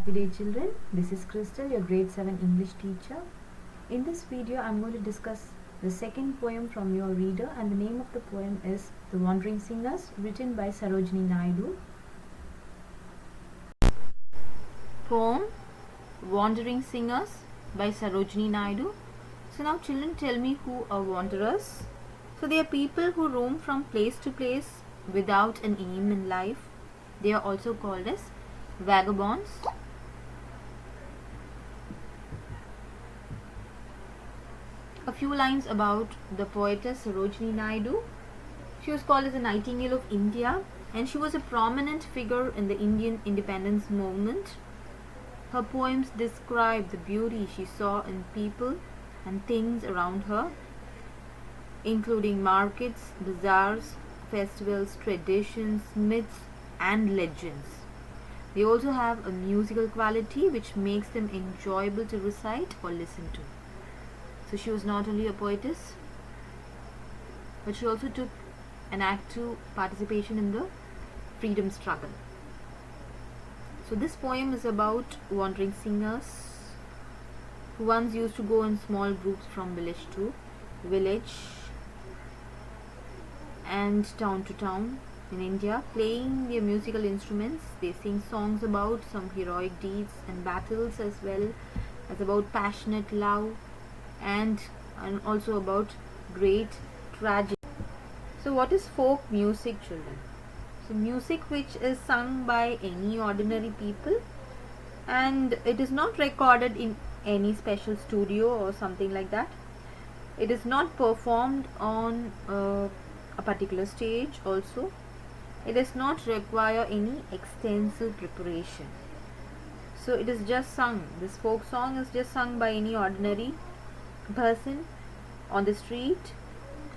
Good day children, this is Crystal, your grade 7 English teacher. In this video I am going to discuss the second poem from your reader, and the name of the poem is The Wandering Singers, written by Sarojini Naidu. Poem Wandering Singers by Sarojini Naidu. So now children, tell me, who are wanderers? So they are people who roam from place to place without an aim in life. They are also called as vagabonds. A few lines about the poetess Sarojini Naidu. She was called as the Nightingale of India, and she was a prominent figure in the Indian independence movement. Her poems describe the beauty she saw in people and things around her, including markets, bazaars, festivals, traditions, myths, and legends. They also have a musical quality which makes them enjoyable to recite or listen to. So she was not only a poetess, but she also took an active participation in the freedom struggle. So this poem is about wandering singers who once used to go in small groups from village to village and town to town in India, playing their musical instruments. They sing songs about some heroic deeds and battles, as well as about passionate love and also about great tragedy. So what is folk music, children? So music which is sung by any ordinary people, and it is not recorded in any special studio or something like that. It is not performed on a particular stage also. It does not require any extensive preparation. So it is just sung. This folk song is just sung by any ordinary person on the street,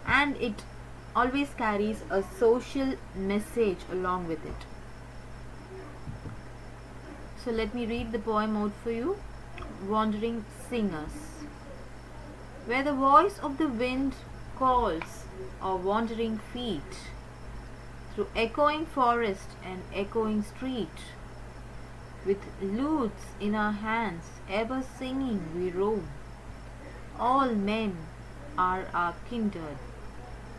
and it always carries a social message along with it. So let me read the poem out for you. Wandering Singers. Where the voice of the wind calls our wandering feet, through echoing forest and echoing street, with lutes in our hands, ever singing we roam. All men are our kindred,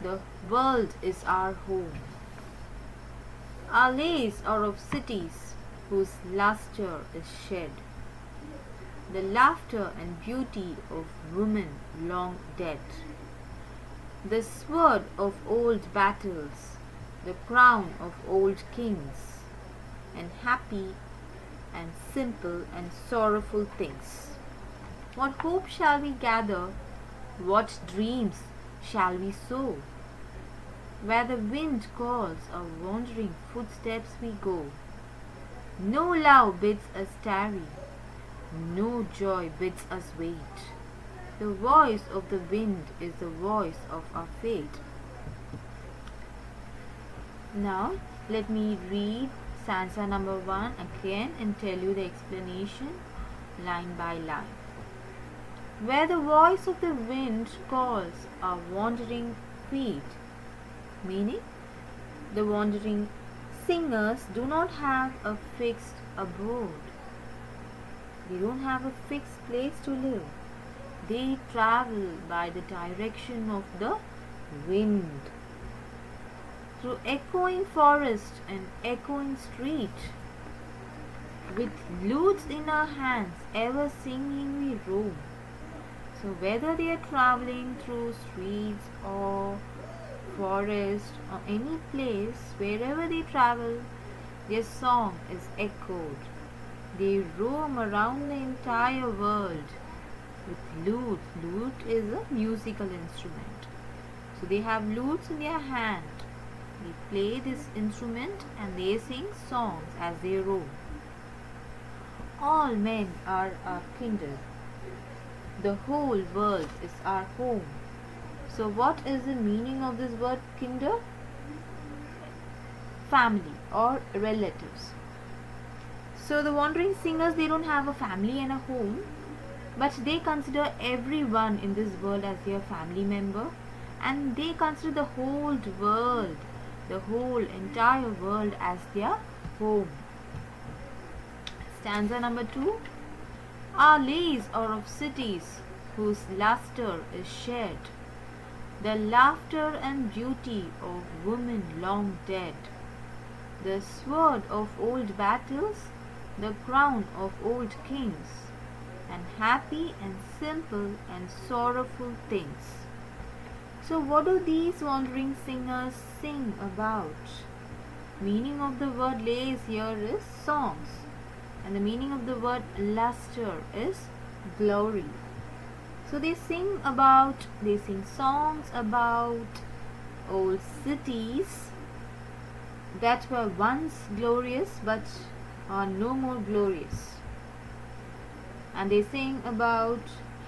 the world is our home. Our lays are of cities whose lustre is shed, the laughter and beauty of women long dead, the sword of old battles, the crown of old kings, and happy and simple and sorrowful things. What hope shall we gather? What dreams shall we sow? Where the wind calls our wandering footsteps we go. No love bids us tarry, no joy bids us wait. The voice of the wind is the voice of our fate. Now let me read stanza number 1 again and tell you the explanation line by line. Where the voice of the wind calls our wandering feet, meaning the wandering singers do not have a fixed abode. They don't have a fixed place to live. They travel by the direction of the wind, through echoing forest and echoing street, with lutes in our hands, ever singing we roam. So whether they are traveling through streets or forest or any place, wherever they travel, their song is echoed. They roam around the entire world with lute. Lute is a musical instrument. So they have lutes in their hand. They play this instrument and they sing songs as they roam. All men are our kindred. The whole world is our home. So what is the meaning of this word kindred? Family or relatives. So the wandering singers, they don't have a family and a home, but they consider everyone in this world as their family member, and they consider the whole world, the whole entire world as their home. Stanza number 2. Our lays are of cities whose luster is shed, the laughter and beauty of women long dead, the sword of old battles, the crown of old kings, and happy and simple and sorrowful things. So what do these wandering singers sing about? Meaning of the word lays here is songs, and the meaning of the word luster is glory. So they sing songs about old cities that were once glorious but are no more glorious. And they sing about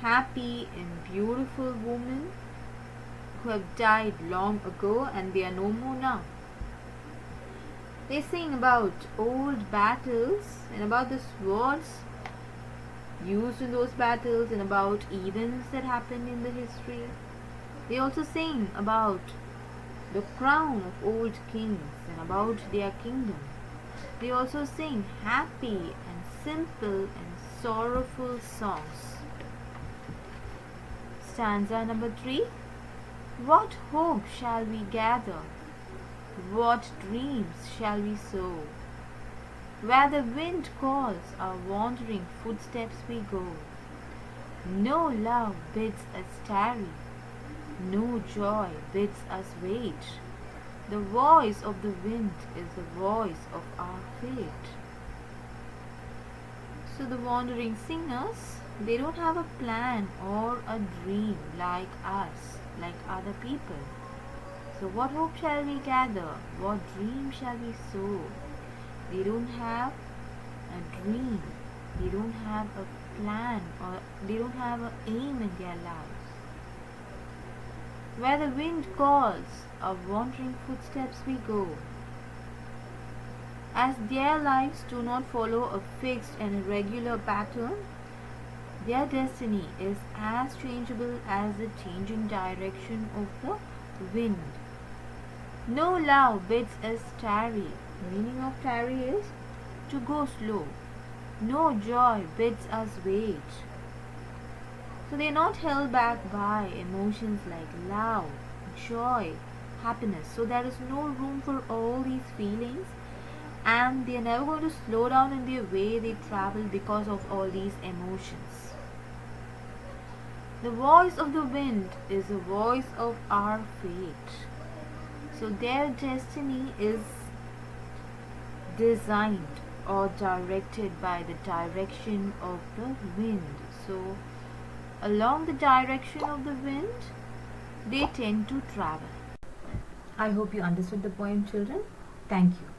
happy and beautiful women who have died long ago and they are no more now. They sing about old battles and about the swords used in those battles and about events that happened in the history. They also sing about the crown of old kings and about their kingdom. They also sing happy and simple and sorrowful songs. Stanza number 3. What hope shall we gather? What dreams shall we sow? Where the wind calls, our wandering footsteps we go. No love bids us tarry, no joy bids us wait. The voice of the wind is the voice of our fate. So the wandering singers, they don't have a plan or a dream like us, like other people. So what hope shall we gather? What dream shall we sow? They don't have a dream. They don't have a plan or they don't have an aim in their lives. Where the wind calls, our wandering footsteps we go. As their lives do not follow a fixed and irregular pattern, their destiny is as changeable as the changing direction of the wind. No love bids us tarry. The meaning of tarry is to go slow. No joy bids us wait. So they are not held back by emotions like love, joy, happiness. So there is no room for all these feelings, and they are never going to slow down in the way they travel because of all these emotions. The voice of the wind is the voice of our fate. So their destiny is designed or directed by the direction of the wind. So along the direction of the wind, they tend to travel. I hope you understood the poem, children. Thank you.